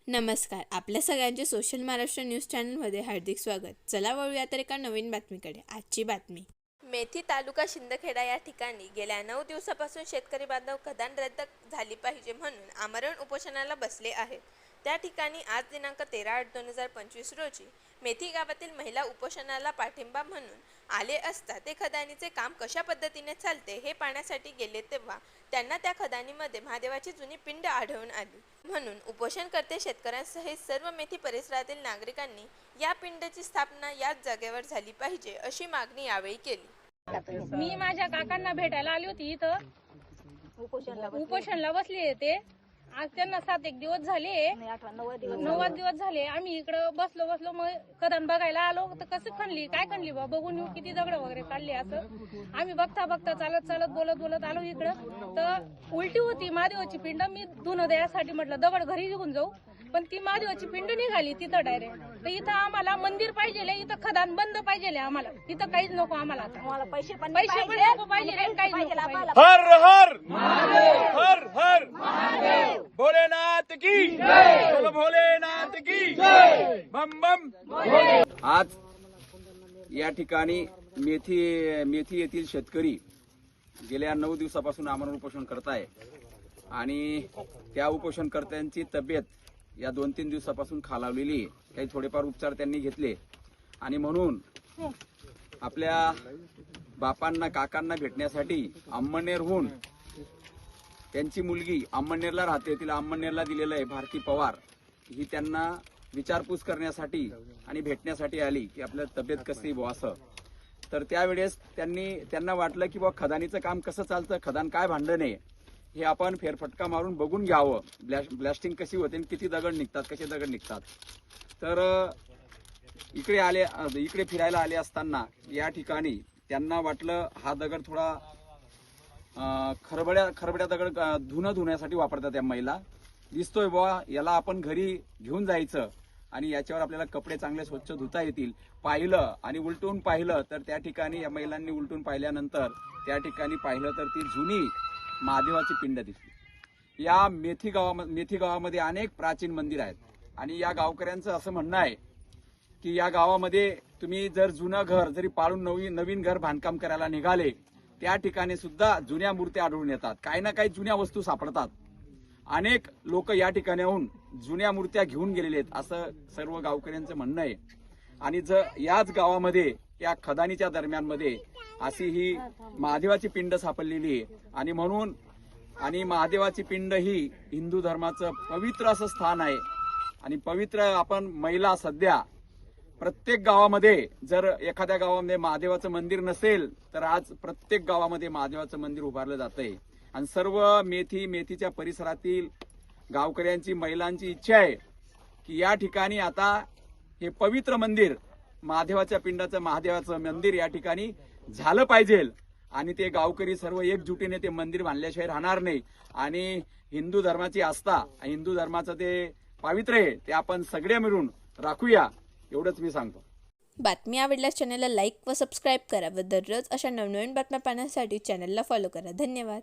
नमस्कार. आपल्या सगळ्यांचे सोशल महाराष्ट्र न्यूज चॅनलमध्ये हार्दिक स्वागत. चला वळूया तर एका नवीन बातमीकडे. आजची बातमी. मेथी तालुका शिंदखेडा या ठिकाणी गेल्या 9 दिवसापासून शेतकरी बांधव खदान रद्द झाली पाहिजे म्हणून आमरण उपोषणाला बसले आहेत. त्या ठिकाणी आज दिनांक 13/8/2025 रोजी मेथी गावातील महिला उपोषणाला पाठिंबा म्हणून आले असता ते खदानीचे काम कशा पद्धतीने चालते हे पाहण्यासाठी गेले तेव्हा त्यांना त्या खदानीमध्ये महादेवाची जुनी पिंड आढळून आली. म्हणून उपोषणकर्ते शेतकऱ्यांसहित सर्व मेथी परिसरातील नागरिकांनी या पिंडची स्थापना याच जागेवर झाली पाहिजे अशी मागणी यावेळी केली. मी माझ्या काकांना भेटायला आली होती. इथं उपोषणला बसली होते. आज त्यांना 7-1 दिवस झाले, 9 दिवस झाले. आम्ही इकडं बसलो मग खदान बघायला आलो तर कसं खणली, काय खणली बा बघून येऊ, किती दगड वगैरे काढले. असं आम्ही बघता चालत बोलत आलो इकडं तर उलटी होती महादेवाची पिंड. मी धुणं द्यायसाठी म्हटलं दगड घरी घेऊन जाऊ, पण ती महादेवाची पिंड निघाली तिथं डायरेक्ट. तर इथं आम्हाला मंदिर पाहिजे, इथं खदान बंद पाहिजे आम्हाला. इथं काहीच नको आम्हाला. पैसे पण नको पाहिजे, काहीच नको. हर हर हर हर भोलेनाथ की जय, भोलेनाथ की जय, बम बम. आज या ठिकाणी मेथी येथील शेतकरी गेल्या 9 दिवसापासून आमरण उपोषण करत आहे आणि त्या उपोषणकर्त्यांची तब्येत या 2-3 दिवसापासून खालावलेली आहे. काही थोडेफार उपचार त्यांनी घेतले आणि म्हणून आपल्या बापांना काकांना भेटण्यासाठी अंमळनेरहून त्यांची मुलगी अंमळनेरला राहते, तिला अंमळनेरला दिलेलं आहे भारती पवार, ही त्यांना विचारपूस करण्यासाठी आणि भेटण्यासाठी आली की आपल्या तब्येत कशी बुवा असं. तर त्यावेळेस त्यांना वाटलं की बुवा खदानीचं काम कसं चालतं, खदान काय भांडण आहे हे आपण फेरफटका मारून बघून घ्यावं. ब्लास्टिंग कशी होते, किती दगड निघतात, कसे दगड निघतात. तर इकडे फिरायला आले असताना या ठिकाणी त्यांना वाटलं हा दगड थोडा खरबड्या दगड धुण्यासाठी वापरतात त्या महिला. दिसतोय बुवा याला आपण घरी घेऊन जायचं आणि याच्यावर आपल्याला कपडे चांगले स्वच्छ धुता येतील. पाहिलं आणि उलटून पाहिलं तर त्या ठिकाणी या महिलांनी उलटून पाहिल्यानंतर त्या ठिकाणी पाहिलं तर ती जुनी महादेवाची पिंड दिसली. या मेथी गावामध्ये अनेक प्राचीन मंदिर आहेत आणि या गावकऱ्यांचं असं म्हणणं आहे की या गावामध्ये तुम्ही जर जुनं घर जरी पाळून नवीन घर बांधकाम करायला निघाले त्या ठिकाणी सुद्धा जुन्या मूर्त्या आढळून येतात. काही ना काही जुन्या वस्तू सापडतात. अनेक लोक या ठिकाणाहून जुन्या मूर्त्या घेऊन गेलेले आहेत असं सर्व गावकऱ्यांचं म्हणणं आहे. आणि याच गावामध्ये या खदानीच्या दरम्यानमध्ये अशी ही महादेवाची पिंड सापडलेली आहे आणि म्हणून महादेवाची पिंड ही हिंदू धर्माचं पवित्र असं स्थान आहे. आणि पवित्र आपण महिला सध्या प्रत्येक गावामध्ये, जर एखाद्या गावामध्ये महादेवाचं मंदिर नसेल तर आज प्रत्येक गावामध्ये महादेवाचं मंदिर उभारलं जातंय. आणि सर्व मेथीच्या परिसरातील गावकऱ्यांची, महिलांची इच्छा आहे की या ठिकाणी आता हे पवित्र मंदिर महादेवाच्या पिंडाचं महादेवाचं मंदिर या ठिकाणी झालं पाहिजे. आणि ते गावकरी सर्व एकजुटीने ते मंदिर बांधल्याशिवाय राहणार नाही. आणि हिंदू धर्माची आस्था, हिंदू धर्माचं ते पावित्र्य आहे ते आपण सगळे मिळून राखूया, एवढंच मी सांगतो. बातमी आवडल्यास चॅनलला लाईक व सबस्क्राईब करा व दररोज अशा नवनवीन बातम्या पाहण्यासाठी चॅनलला फॉलो करा. धन्यवाद.